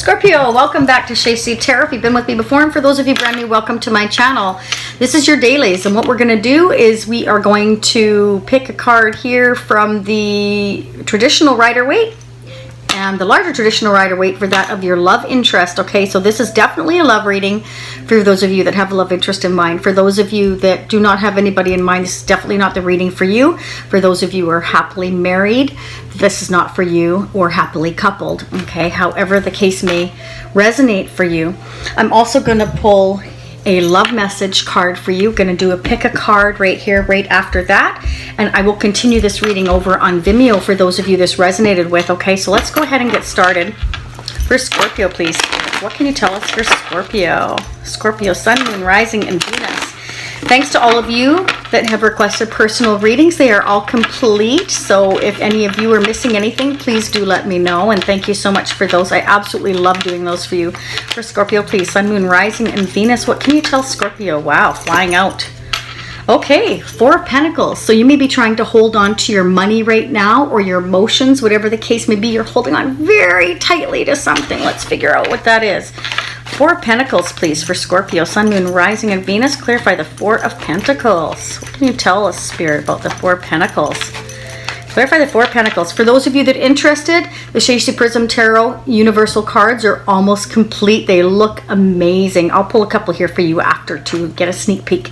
Scorpio, welcome back to Shasie Tarot. If you've been with me before, and for those of you brand new, welcome to my channel. This is your dailies, and what we're going to do is we are going to pick a card here from the traditional Rider-Waite and the larger traditional Rider-Waite for that of your love interest. Okay, so this is definitely a love reading for those of you that have a love interest in mind. For those of you that do not have anybody in mind, this is definitely not the reading for you. For those of you who are happily married, this is not for you, or happily coupled. Okay, however the case may resonate for you. I'm also going to pull a love message card for you. Going to do a pick a card right here, right after that, and I will continue this reading over on Vimeo for those of you this resonated with. Okay, so let's go ahead and get started. For Scorpio, please, what can you tell us for Scorpio? Scorpio, Sun, Moon, Rising, and Venus. Thanks to all of you that have requested personal readings. They are all complete, so if any of you are missing anything, please do let me know, and thank you so much for those. I absolutely love doing those for you. For Scorpio, please, Sun, Moon, Rising, and Venus. What can you tell Scorpio? Wow, flying out. Okay, Four of Pentacles. So you may be trying to hold on to your money right now, or your emotions, whatever the case may be. You're holding on very tightly to something. Let's figure out what that is. Four of Pentacles, please, for Scorpio, Sun, Moon, Rising, and Venus. Clarify the Four of Pentacles. What can you tell us, Spirit, about the Four of Pentacles? Clarify the Four of Pentacles. For those of you that are interested, the Shasie Prism Tarot Universal cards are almost complete. They look amazing. I'll pull a couple here for you after to get a sneak peek.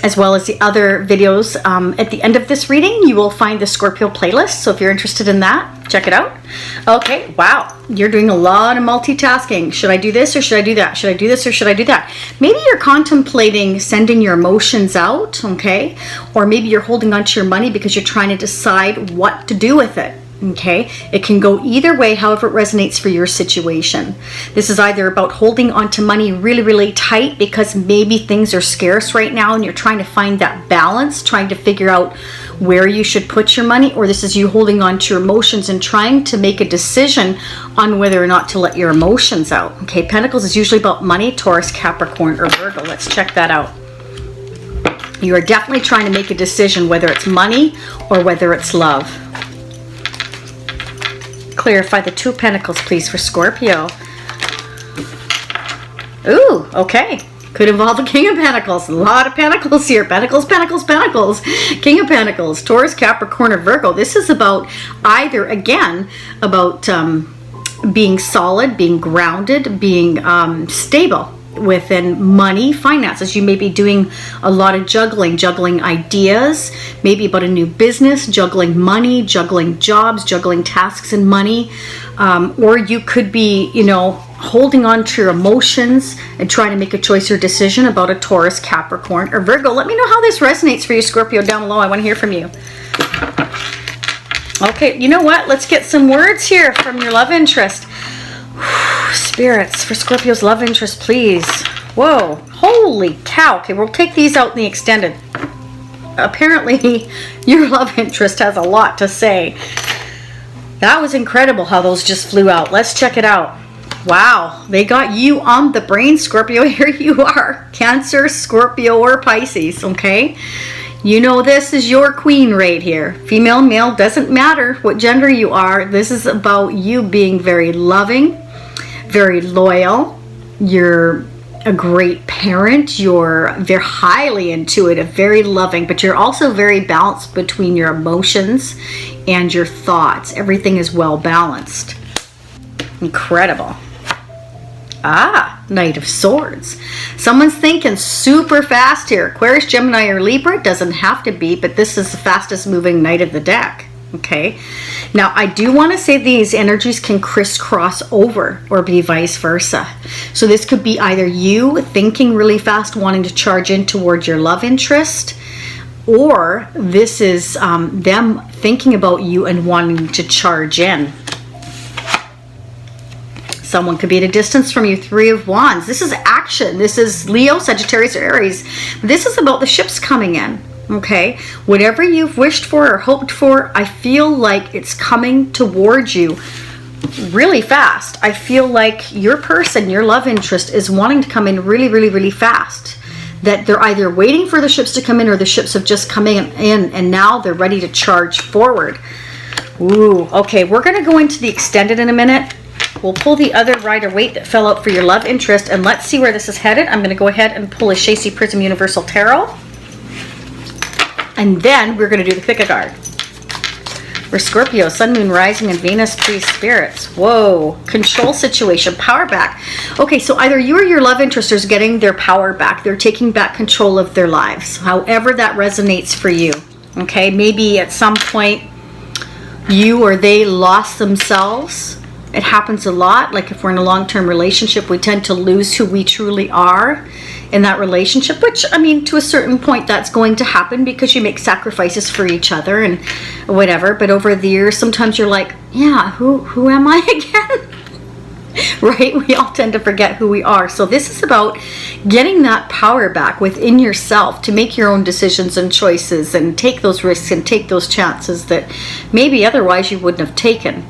As well as the other videos. At the end of this reading, you will find the Scorpio playlist. So if you're interested in that, check it out. Okay, wow. You're doing a lot of multitasking. Should I do this or should I do that? Should I do this or should I do that? Maybe you're contemplating sending your emotions out, okay? Or maybe you're holding on to your money because you're trying to decide what to do with it. Okay, it can go either way, however it resonates for your situation. This is either about holding on to money really, really tight because maybe things are scarce right now and you're trying to find that balance, trying to figure out where you should put your money, or this is you holding on to your emotions and trying to make a decision on whether or not to let your emotions out. Okay, Pentacles is usually about money, Taurus, Capricorn, or Virgo. Let's check that out. You are definitely trying to make a decision whether it's money or whether it's love. Clarify the Two of Pentacles, please, for Scorpio. Ooh, okay. Could involve the King of Pentacles. A lot of Pentacles here. Pentacles, Pentacles, Pentacles. King of Pentacles, Taurus, Capricorn, or Virgo. This is about either, again, about being solid, being grounded, being stable within money, finances. You may be doing a lot of juggling ideas, maybe about a new business, juggling money, juggling jobs, juggling tasks and money, or you could be, you know, holding on to your emotions and trying to make a choice or decision about a Taurus, Capricorn, or Virgo. Let me know how this resonates for you, Scorpio, down below. I want to hear from you. Okay, you know what? Let's get some words here from your love interest. Spirits, for Scorpio's love interest, please. Whoa, holy cow. Okay, we'll take these out in the extended. Apparently, your love interest has a lot to say. That was incredible how those just flew out. Let's check it out. Wow, they got you on the brain, Scorpio. Here you are. Cancer, Scorpio, or Pisces, okay? You know this is your queen right here. Female, male, doesn't matter what gender you are. This is about you being very loving, very loyal. You're a great parent. You're very highly intuitive, very loving, but you're also very balanced between your emotions and your thoughts. Everything is well balanced. Incredible. Ah, Knight of Swords. Someone's thinking super fast here. Aquarius, Gemini, or Libra. Doesn't have to be, but this is the fastest moving Knight of the deck. Okay. Now, I do want to say these energies can crisscross over or be vice versa. So this could be either you thinking really fast, wanting to charge in towards your love interest, or this is them thinking about you and wanting to charge in. Someone could be at a distance from you. Three of Wands. This is action. This is Leo, Sagittarius, or Aries. This is about the ships coming in. Okay, whatever you've wished for or hoped for, I feel like it's coming towards you really fast. I feel like your person, your love interest, is wanting to come in really, really, really fast. That they're either waiting for the ships to come in, or the ships have just come in and now they're ready to charge forward. Ooh, okay, we're going to go into the extended in a minute. We'll pull the other Rider-Waite that fell out for your love interest, and let's see where this is headed. I'm going to go ahead and pull a Shasie Prism Universal Tarot. And then we're going to do the pick-a-card. For Scorpio, Sun, Moon, Rising, and Venus, please, spirits. Whoa. Control situation. Power back. Okay, so either you or your love interest is getting their power back. They're taking back control of their lives. However that resonates for you. Okay, maybe at some point you or they lost themselves. It happens a lot. Like if we're in a long-term relationship, we tend to lose who we truly are in that relationship, which, I mean, to a certain point that's going to happen because you make sacrifices for each other and whatever. But over the years, sometimes you're like, yeah, who am I again? Right? We all tend to forget who we are. So this is about getting that power back within yourself to make your own decisions and choices and take those risks and take those chances that maybe otherwise you wouldn't have taken.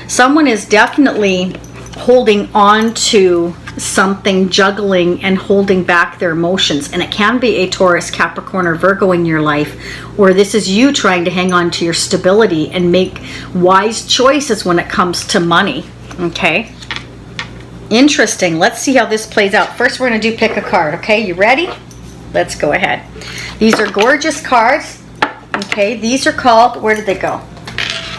Someone is definitely holding on to something, juggling and holding back their emotions, and it can be a Taurus, Capricorn, or Virgo in your life, or this is you trying to hang on to your stability and make wise choices when it comes to money. Okay, interesting. Let's see how this plays out. First, we're going to do pick a card. Okay, you ready? Let's go ahead. These are gorgeous cards. Okay, these are called, where did they go?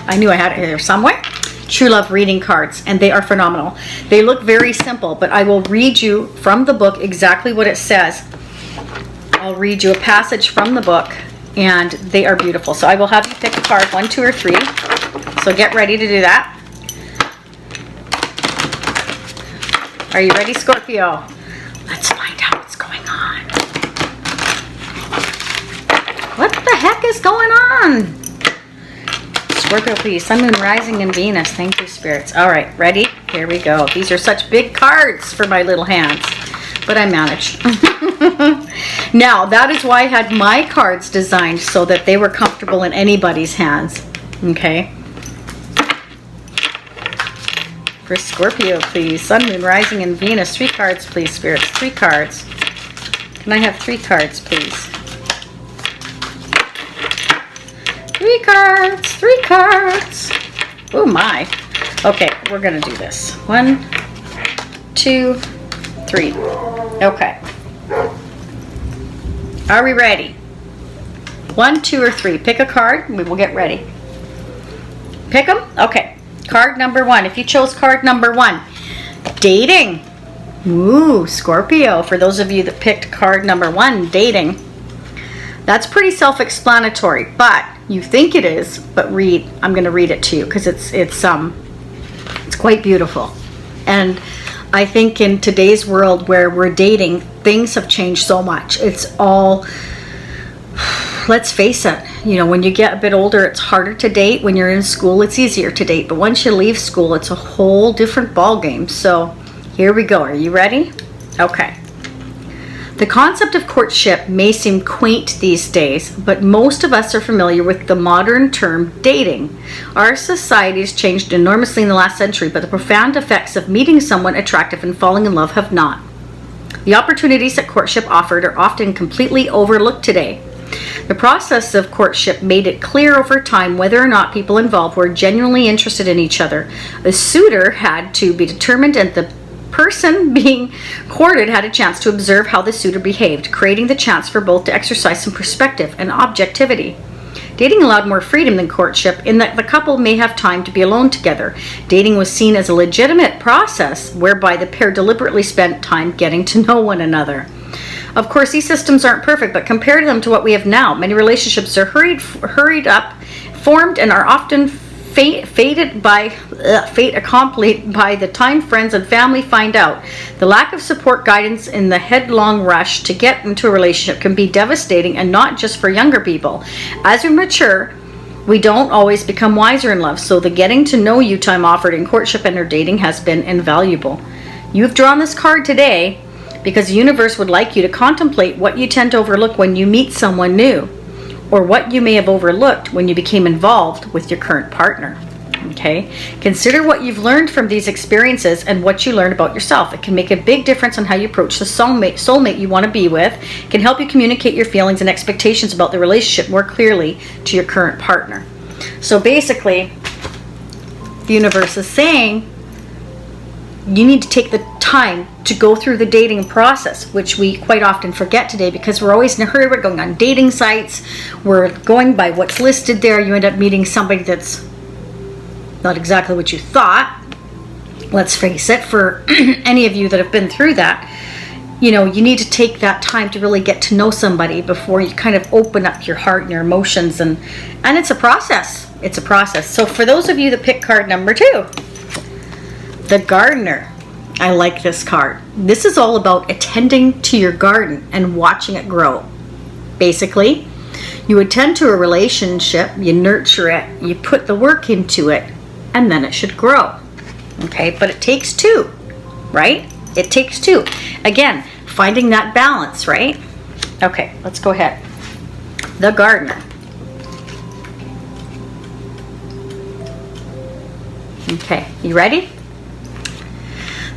I knew I had it here somewhere. True Love reading cards, and they are phenomenal. They look very simple, but I will read you from the book exactly what it says. I'll read you a passage from the book, and they are beautiful. So I will have you pick a card, 1, 2, or 3. So get ready to do that. Are you ready, Scorpio? Let's find out what's going on. What the heck is going on? Scorpio, please. Sun, Moon, Rising, and Venus. Thank you, spirits. All right, ready? Here we go. These are such big cards for my little hands, but I manage. Now, that is why I had my cards designed so that they were comfortable in anybody's hands. Okay. For Scorpio, please. Sun, Moon, Rising, and Venus. 3 cards, please, spirits. 3 cards. Can I have 3 cards, please? 3 cards, 3 cards. Oh my. Okay, we're gonna do this. 1, 2, 3. Okay. Are we ready? 1, 2, or 3. Pick a card. We will get ready. Pick them? Okay. Card number 1. If you chose card number 1, dating. Ooh, Scorpio. For those of you that picked card number 1, dating. That's pretty self-explanatory, but you think it is, but read. I'm going to read it to you because it's quite beautiful. And I think in today's world where we're dating, things have changed so much. It's all, let's face it, you know, when you get a bit older, it's harder to date. When you're in school, it's easier to date. But once you leave school, it's a whole different ball game. So here we go. Are you ready? Okay. The concept of courtship may seem quaint these days, but most of us are familiar with the modern term dating. Our society has changed enormously in the last century, but the profound effects of meeting someone attractive and falling in love have not. The opportunities that courtship offered are often completely overlooked today. The process of courtship made it clear over time whether or not people involved were genuinely interested in each other. A suitor had to be determined, and the person being courted had a chance to observe how the suitor behaved, creating the chance for both to exercise some perspective and objectivity. Dating allowed more freedom than courtship in that the couple may have time to be alone together. Dating was seen as a legitimate process whereby the pair deliberately spent time getting to know one another. Of course, these systems aren't perfect, but compare them to what we have now. Many relationships are hurried up, formed, and are often fate accomplished by the time friends and family find out. The lack of support, guidance, and the headlong rush to get into a relationship can be devastating, and not just for younger people. As we mature, we don't always become wiser in love, so the getting to know you time offered in courtship and or dating has been invaluable. You've drawn this card today because the universe would like you to contemplate what you tend to overlook when you meet someone new, or what you may have overlooked when you became involved with your current partner. Okay? Consider what you've learned from these experiences and what you learned about yourself. It can make a big difference on how you approach the soulmate you want to be with. It can help you communicate your feelings and expectations about the relationship more clearly to your current partner. So basically, the universe is saying, you need to take the time to go through the dating process, which we quite often forget today because we're always in a hurry. We're going on dating sites. We're going by what's listed there. You end up meeting somebody that's not exactly what you thought. Let's face it, for any of you that have been through that, you know, you need to take that time to really get to know somebody before you kind of open up your heart and your emotions. And it's a process. It's a process. So for those of you that pick card number 2, the gardener. I like this card. This is all about attending to your garden and watching it grow. Basically, you attend to a relationship, you nurture it, you put the work into it, and then it should grow. Okay, but it takes 2, right? It takes 2. Again, finding that balance, right? Okay, let's go ahead. The gardener. Okay, you ready?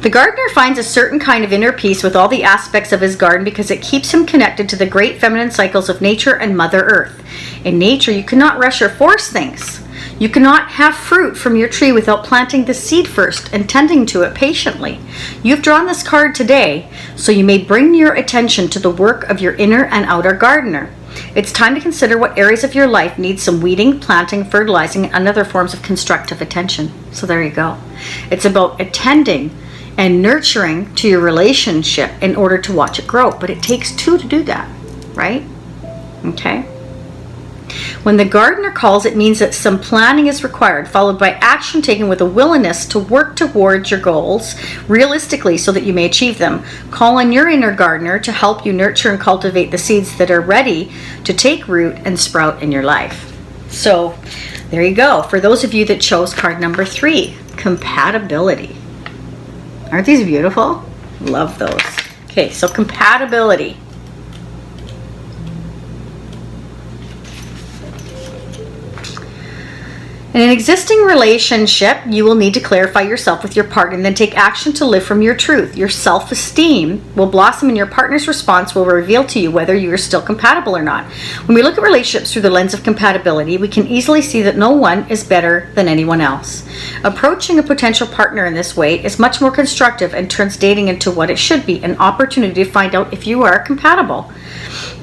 The gardener finds a certain kind of inner peace with all the aspects of his garden because it keeps him connected to the great feminine cycles of nature and Mother Earth. In nature, you cannot rush or force things. You cannot have fruit from your tree without planting the seed first and tending to it patiently. You've drawn this card today, so you may bring your attention to the work of your inner and outer gardener. It's time to consider what areas of your life need some weeding, planting, fertilizing, and other forms of constructive attention. So there you go. It's about attending and nurturing to your relationship in order to watch it grow. But it takes 2 to do that, right? Okay. When the gardener calls, it means that some planning is required, followed by action taken with a willingness to work towards your goals realistically so that you may achieve them. Call on your inner gardener to help you nurture and cultivate the seeds that are ready to take root and sprout in your life. So there you go. For those of you that chose card number 3, compatibility. Aren't these beautiful? Love those. Okay, so compatibility. In an existing relationship, you will need to clarify yourself with your partner and then take action to live from your truth. Your self-esteem will blossom and your partner's response will reveal to you whether you are still compatible or not. When we look at relationships through the lens of compatibility, we can easily see that no one is better than anyone else. Approaching a potential partner in this way is much more constructive and turns dating into what it should be, an opportunity to find out if you are compatible.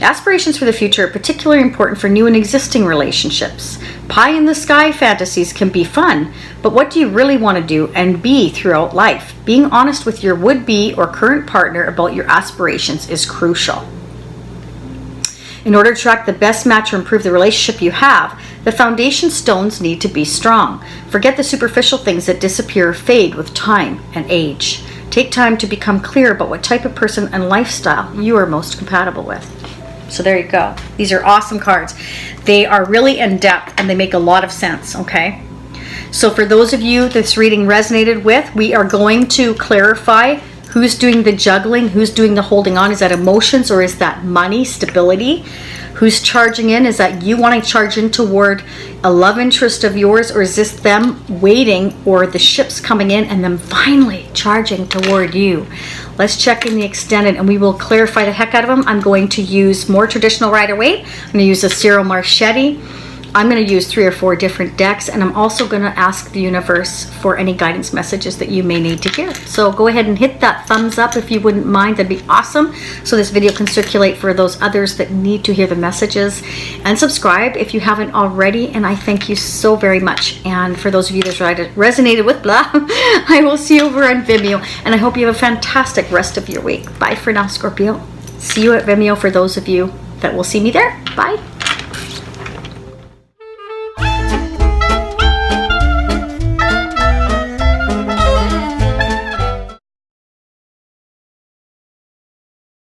Aspirations for the future are particularly important for new and existing relationships. Pie in the sky fantasies can be fun, but what do you really want to do and be throughout life? Being honest with your would-be or current partner about your aspirations is crucial. In order to attract the best match or improve the relationship you have, the foundation stones need to be strong. Forget the superficial things that disappear or fade with time and age. Take time to become clear about what type of person and lifestyle you are most compatible with. So there you go. These are awesome cards. They are really in depth and they make a lot of sense, okay? So for those of you this reading resonated with, we are going to clarify who's doing the juggling, who's doing the holding on. Is that emotions or is that money, stability? Who's charging in? Is that you wanting to charge in toward a love interest of yours, or is this them waiting or the ships coming in and them finally charging toward you? Let's check in the extended and we will clarify the heck out of them. I'm going to use more traditional Rider-Waite. I'm going to use a Ciro Marchetti. I'm going to use 3 or 4 different decks, and I'm also going to ask the universe for any guidance messages that you may need to hear. So go ahead and hit that thumbs up if you wouldn't mind. That'd be awesome. So this video can circulate for those others that need to hear the messages. And subscribe if you haven't already. And I thank you so very much. And for those of you that resonated with blah, I will see you over on Vimeo. And I hope you have a fantastic rest of your week. Bye for now, Scorpio. See you at Vimeo for those of you that will see me there. Bye.